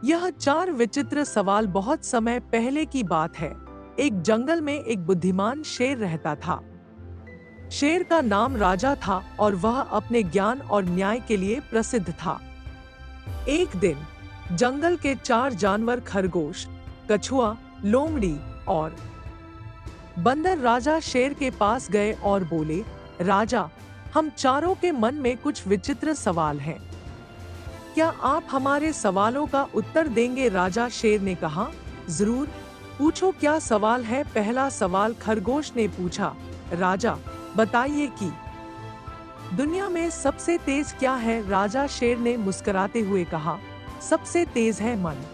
यह 4 विचित्र सवाल बहुत समय पहले की बात है। एक जंगल में एक बुद्धिमान शेर रहता था। शेर का नाम राजा था और वह अपने ज्ञान और न्याय के लिए प्रसिद्ध था। एक दिन जंगल के 4 जानवर खरगोश, कछुआ, लोमड़ी और बंदर राजा शेर के पास गए और बोले, राजा, हम चारों के मन में कुछ विचित्र सवाल हैं। क्या आप हमारे सवालों का उत्तर देंगे? राजा शेर ने कहा, जरूर, पूछो क्या सवाल है। पहला सवाल खरगोश ने पूछा, राजा, बताइए कि दुनिया में सबसे तेज क्या है? राजा शेर ने मुस्कुराते हुए कहा, सबसे तेज है मन।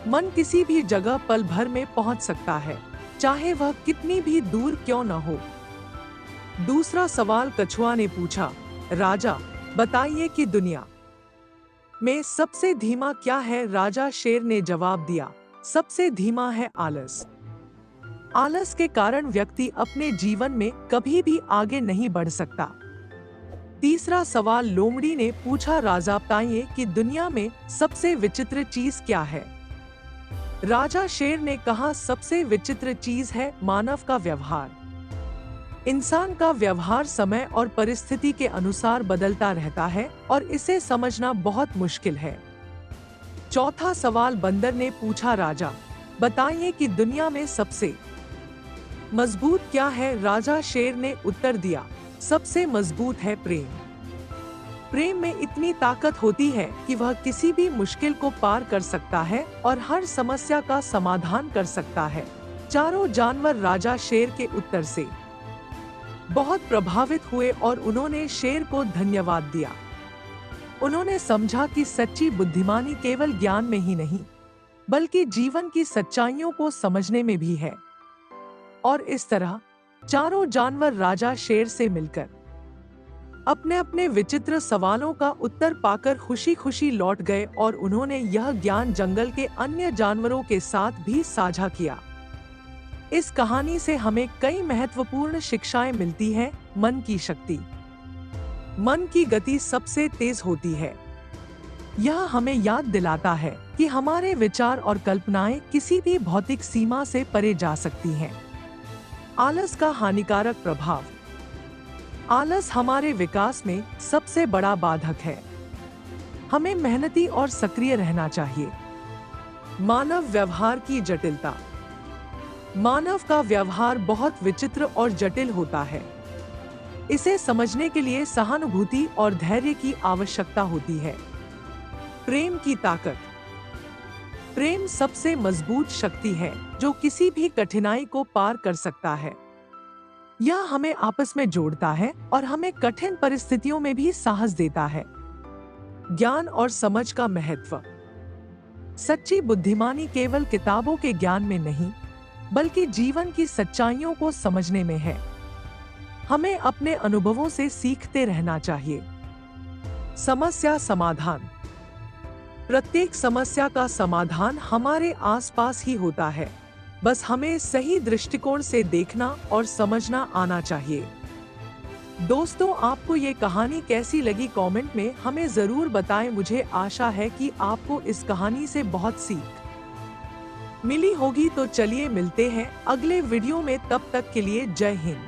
मन किसी भी जगह पल भर में पहुंच सकता है, चाहे वह कितनी भी दूर क्यों न हो। दूसरा सवाल कछुआ ने पूछा, राजा, बताइए कि दुनिया में सबसे धीमा क्या है? राजा शेर ने जवाब दिया, सबसे धीमा है आलस। आलस के कारण व्यक्ति अपने जीवन में कभी भी आगे नहीं बढ़ सकता। तीसरा सवाल लोमड़ी ने पूछा, राजा, बताइए कि दुनिया में सबसे विचित्र चीज क्या है? राजा शेर ने कहा, सबसे विचित्र चीज है मानव का व्यवहार। इंसान का व्यवहार समय और परिस्थिति के अनुसार बदलता रहता है और इसे समझना बहुत मुश्किल है। चौथा सवाल बंदर ने पूछा, राजा, बताइए कि दुनिया में सबसे मजबूत क्या है? राजा शेर ने उत्तर दिया, सबसे मजबूत है प्रेम। प्रेम में इतनी ताकत होती है कि वह किसी भी मुश्किल को पार कर सकता है और हर समस्या का समाधान कर सकता है। चारों जानवर राजा शेर के उत्तर से बहुत प्रभावित हुए और उन्होंने शेर को धन्यवाद दिया। उन्होंने समझा कि सच्ची बुद्धिमानी केवल ज्ञान में ही नहीं, बल्कि जीवन की सच्चाइयों को समझने में भी है। और इस तरह चारों जानवर राजा शेर से मिलकर अपने अपने विचित्र सवालों का उत्तर पाकर खुशी खुशी लौट गए और उन्होंने यह ज्ञान जंगल के अन्य जानवरों के साथ भी साझा किया। इस कहानी से हमें कई महत्वपूर्ण शिक्षाएं मिलती हैं। मन की शक्ति, मन की गति सबसे तेज होती है। यह हमें याद दिलाता है कि हमारे विचार और कल्पनाएं किसी भी भौतिक सीमा से परे जा सकती हैं। आलस का हानिकारक प्रभाव, आलस हमारे विकास में सबसे बड़ा बाधक है। हमें मेहनती और सक्रिय रहना चाहिए। मानव व्यवहार की जटिलता, मानव का व्यवहार बहुत विचित्र और जटिल होता है। इसे समझने के लिए सहानुभूति और धैर्य की आवश्यकता होती है। प्रेम की ताकत, प्रेम सबसे मजबूत शक्ति है जो किसी भी कठिनाई को पार कर सकता है। यह हमें आपस में जोड़ता है और हमें कठिन परिस्थितियों में भी साहस देता है। ज्ञान और समझ का महत्व, सच्ची बुद्धिमानी केवल किताबों के ज्ञान में नहीं, बल्कि जीवन की सच्चाइयों को समझने में है। हमें अपने अनुभवों से सीखते रहना चाहिए। समस्या समाधान, प्रत्येक समस्या का समाधान हमारे आसपास ही होता है, बस हमें सही दृष्टिकोण से देखना और समझना आना चाहिए। दोस्तों, आपको ये कहानी कैसी लगी? कमेंट में हमें जरूर बताएं। मुझे आशा है कि आपको इस कहानी से बहुत सीख मिली होगी। तो चलिए मिलते हैं अगले वीडियो में, तब तक के लिए जय हिंद।